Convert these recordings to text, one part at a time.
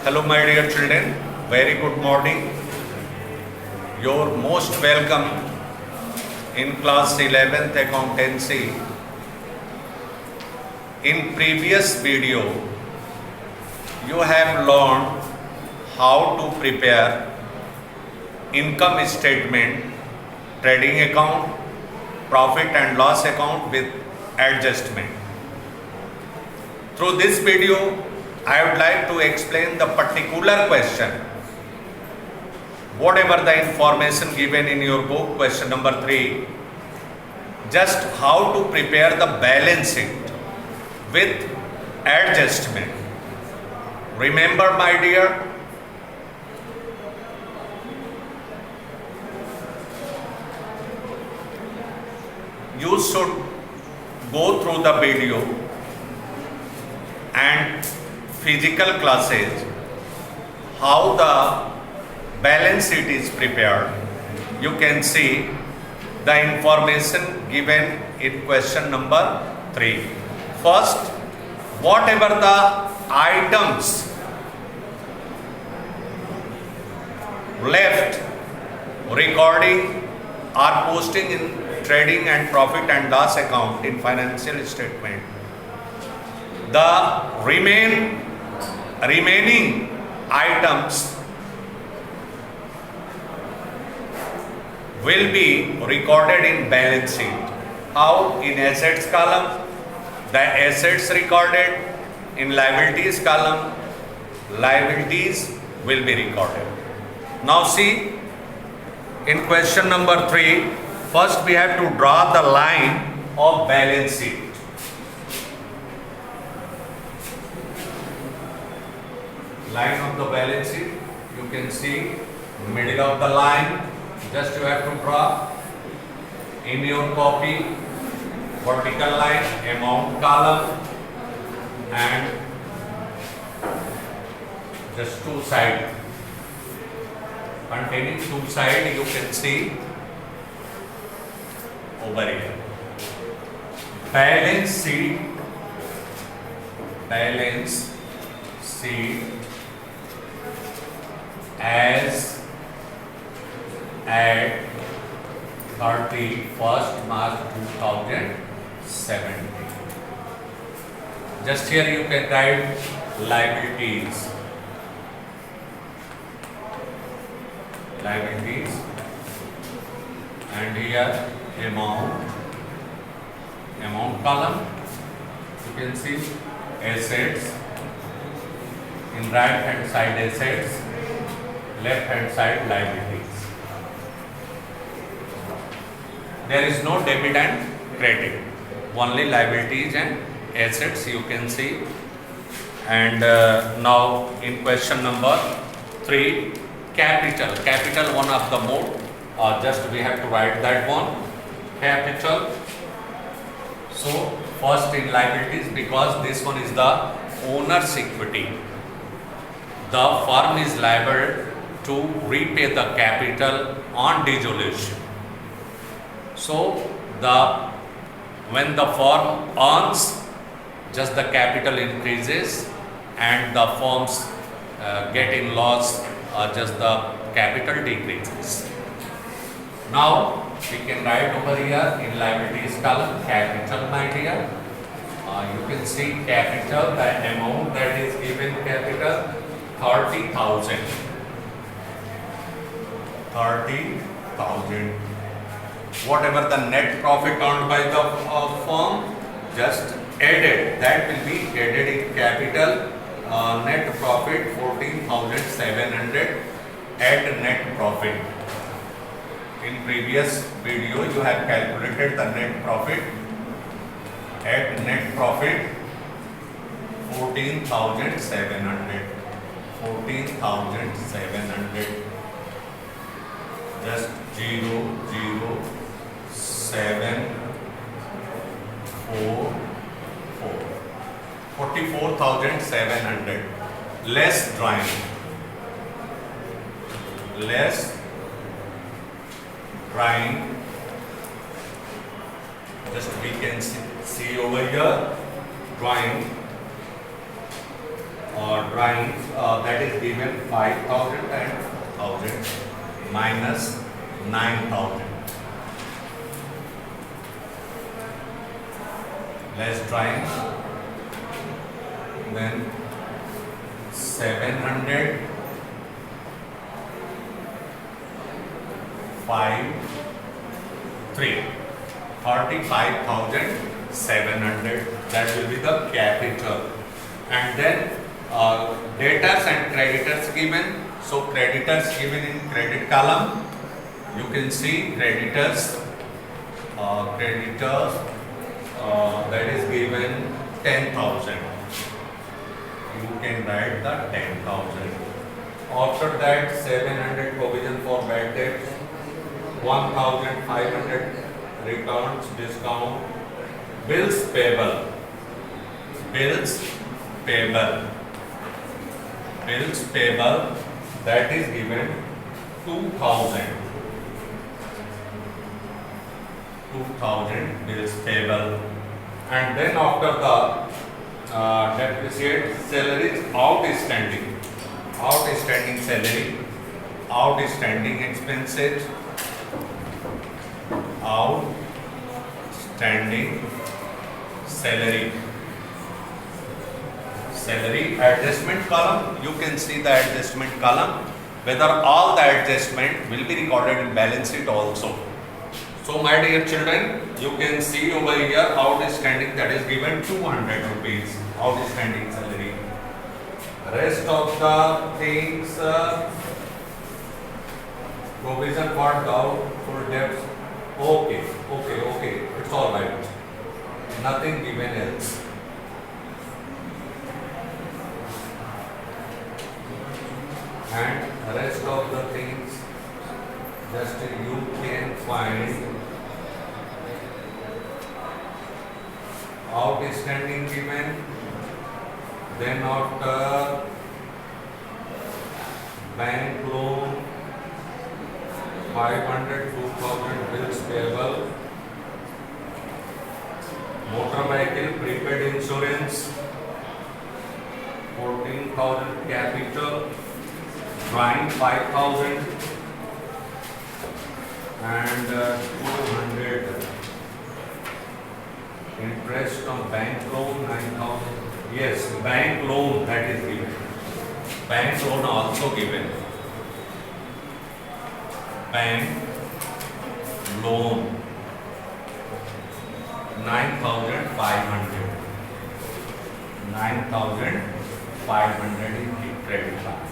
Hello my dear children, very good morning. You're most welcome in class 11th accountancy. In previous video, you have learned how to prepare income statement, trading account, profit and loss account with adjustment. Through this video, I would like to explain the particular question. Whatever the information given in your book, question number 3, just how to prepare the balance sheet with adjustment. Remember, my dear, you should go through the video and physical classes how the balance sheet is prepared. You can see the information given in question number 3. First, whatever the items left recording or posting in trading and profit and loss account in financial statement, the remaining items will be recorded in balance sheet. How? In assets column, the assets recorded. In liabilities column, liabilities will be recorded. Now see, in question number 3, first we have to draw the line of balance sheet. Line of the balance sheet, you can see middle of the line, just you have to draw in your copy vertical line, amount column, and just two sides, containing two sides, you can see over here. Balance sheet as at 31st March 2017. Just here you can write liabilities, and here amount column, you can see assets, in right hand side assets, left hand side liabilities. There is no debit and credit, only liabilities and assets you can see. And now in question number 3, capital one of the mode, just we have to write that one, capital. So first in liabilities, because this one is the owner's equity, the firm is liable to repay the capital on dissolution. So when the firm earns, just the capital increases, and the firms get in loss, just the capital decreases. Now we can write over here in liabilities column capital, my dear. You can see capital, the amount that is given capital 30,000. Whatever the net profit earned by the firm, just added, that will be added in capital. Net profit 14,700, add net profit. In previous video you have calculated the net profit. Add net profit 14,700. Just 00744, 44,700 less drawing, just we can see over here drawing drawings that is given 5,000 and 1,000 minus 9,000. Less drawings. Then 700, 5, 3, 35,700. That will be the capital. And then debtors and creditors given. So creditors given in credit column. You can see creditors. That is given 10,000. You can write the 10,000. After that 700 provision for bad debts, 1,500 returns discount, bills payable, that is given 2,000 bills payable. And then after the depreciate salaries outstanding salary, outstanding expenses, outstanding salary adjustment column. You can see the adjustment column, whether all the adjustment will be recorded in balance sheet also. So my dear children, you can see over here outstanding, that is given 200 rupees outstanding salary. Rest of the things, provision for doubtful debts. Okay, it's all right. Nothing given else. And rest of the things just you can find. Outstanding given, then after bank loan 500, 2,000 bills payable, motor vehicle prepaid insurance 14,000 capital, drawing 5,000 and 200 interest on bank loan 9,000. Yes, bank loan that is given. Bank loan also given. Bank loan 9,500. 9,500 in the credit card.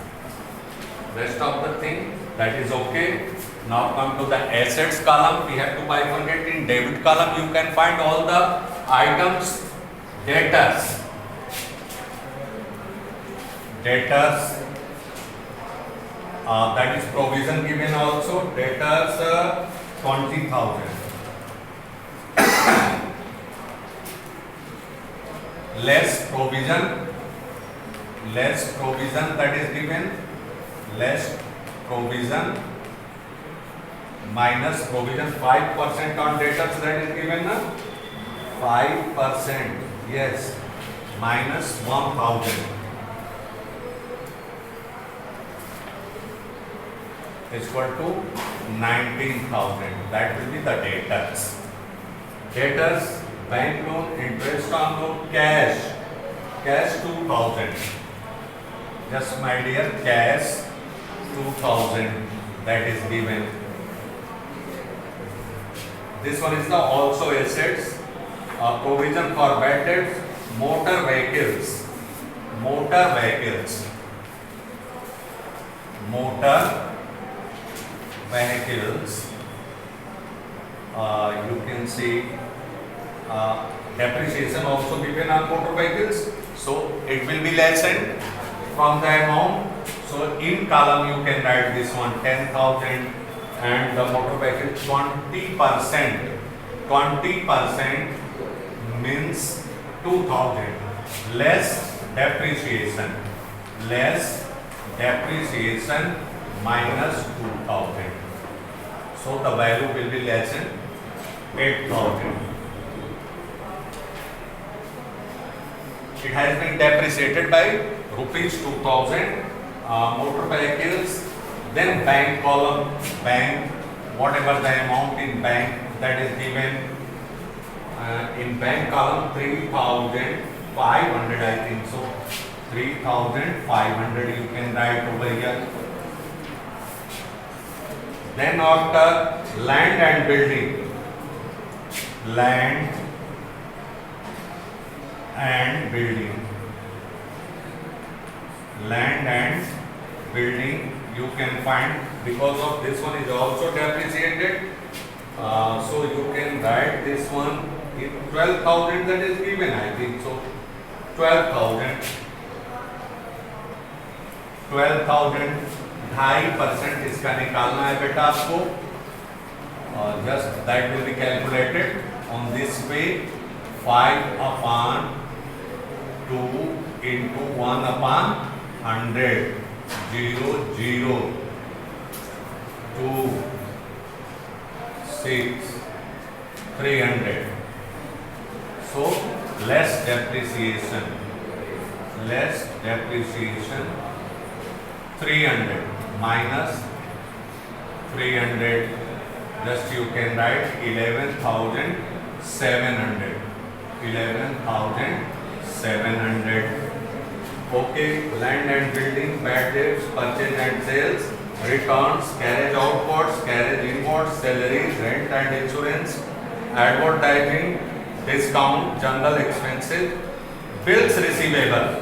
Rest of the thing that is okay. Now come to the assets column. We have to bifurcate. In debit column you can find all the items. Debtors, that is provision given also. Debtors 20,000. Less provision that is given. Less provision minus provision 5% on debtors that is given na 5%, yes, minus 1,000 is equal to 19,000. That will be the debtors. Debtors, bank loan, interest on loan, cash 2,000. Just my dear, cash 2,000 that is given. This one is the also assets. Provision for bad debts, motor vehicles. You can see depreciation also given on motor vehicles. So it will be lessened from the amount. So in column you can write this one 10,000 and the motor vehicle 20%. 20% means 2,000. Less depreciation minus 2,000. So the value will be less than 8,000. it has been depreciated by rupees 2000. Motor vehicles, then bank column, bank, whatever the amount in bank that is given in bank column 3500, I think so. 3500 you can write over here. Then after land and building, land and building, land and building you can find, because of this one is also depreciated, so you can write this one in 12,000 that is given, I think so. 12,000 2.5% इसका निकालना है बेटा आपको, just that will be calculated on this way. 5/2 into 1/100, 0 0 2 6 300. So less depreciation 300 minus 300, just you can write 11,700. Okay, land and building, bad debts, purchase and sales, returns, carriage outwards, carriage inwards, salaries, rent and insurance, advertising, discount, general expenses, bills receivable.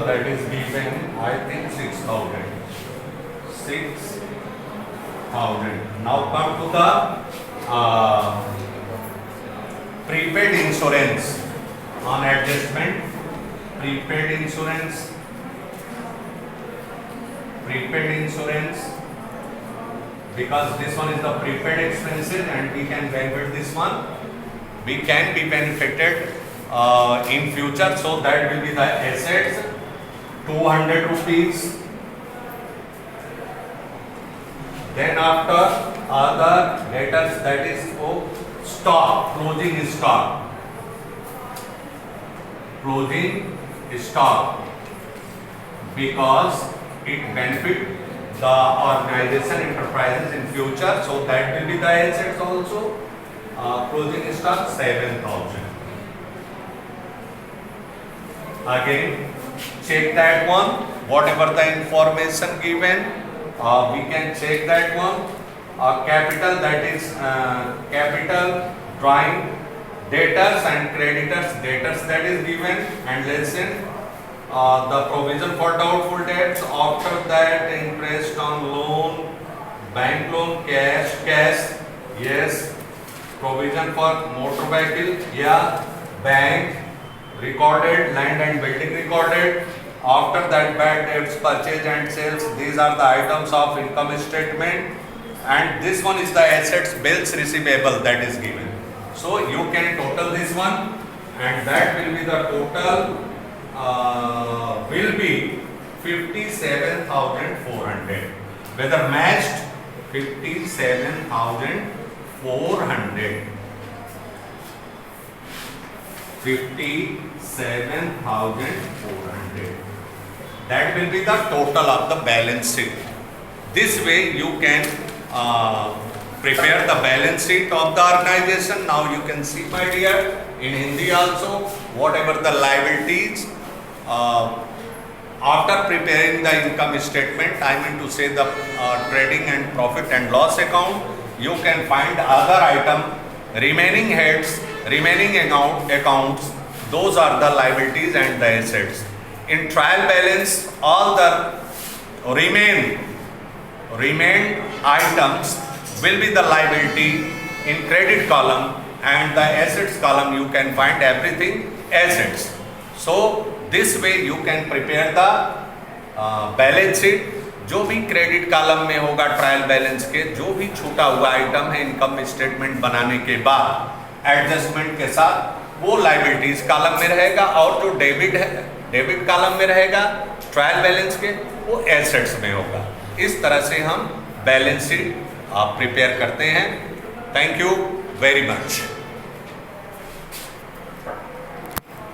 That is given, I think 6,000. Now come to the prepaid insurance on adjustment. Prepaid insurance, because this one is the prepaid expenses and we can benefit this one. We can be benefited in future, so that will be the assets 200 rupees. Then after other debtors, that is for stock, closing stock, because it benefit the organization enterprises in future, so that will be the assets also. Closing stock 7,000. Again check that one, whatever the information given, we can check that one. Capital, that is capital, drawing, debtors and creditors. Debtors that is given, and lesson the provision for doubtful debts. After that, interest on loan, bank loan, cash, yes. Provision for motor vehicle, yeah. Bank recorded, land and building recorded. After that, bad debts, purchase and sales, these are the items of income statement, and this one is the assets, bills receivable, that is given. So you can total this one, and that will be the total will be 57,400. Whether matched 57,400. 57,400. That will be the total of the balance sheet. This way you can prepare the balance sheet of the organization. Now you can see, my dear, in Hindi also, whatever the liabilities, after preparing the income statement, I mean to say the trading and profit and loss account, you can find other item, remaining heads, remaining accounts, those are the liabilities and the assets. In trial balance, all the remain items will be the liability in credit column, and the assets column you can find everything assets. So this way you can prepare the balance sheet. जो भी credit column में होगा trial balance के, जो भी छूटा हुआ item है इनकम स्टेटमेंट बनाने के बाद एडजस्टमेंट के साथ, वो लायबिलिटीज कॉलम में रहेगा, और जो डेबिट कॉलम में रहेगा ट्रायल बैलेंस के, वो एसेट्स में होगा. इस तरह से हम बैलेंस शीट प्रिपेयर करते हैं. Thank you very much.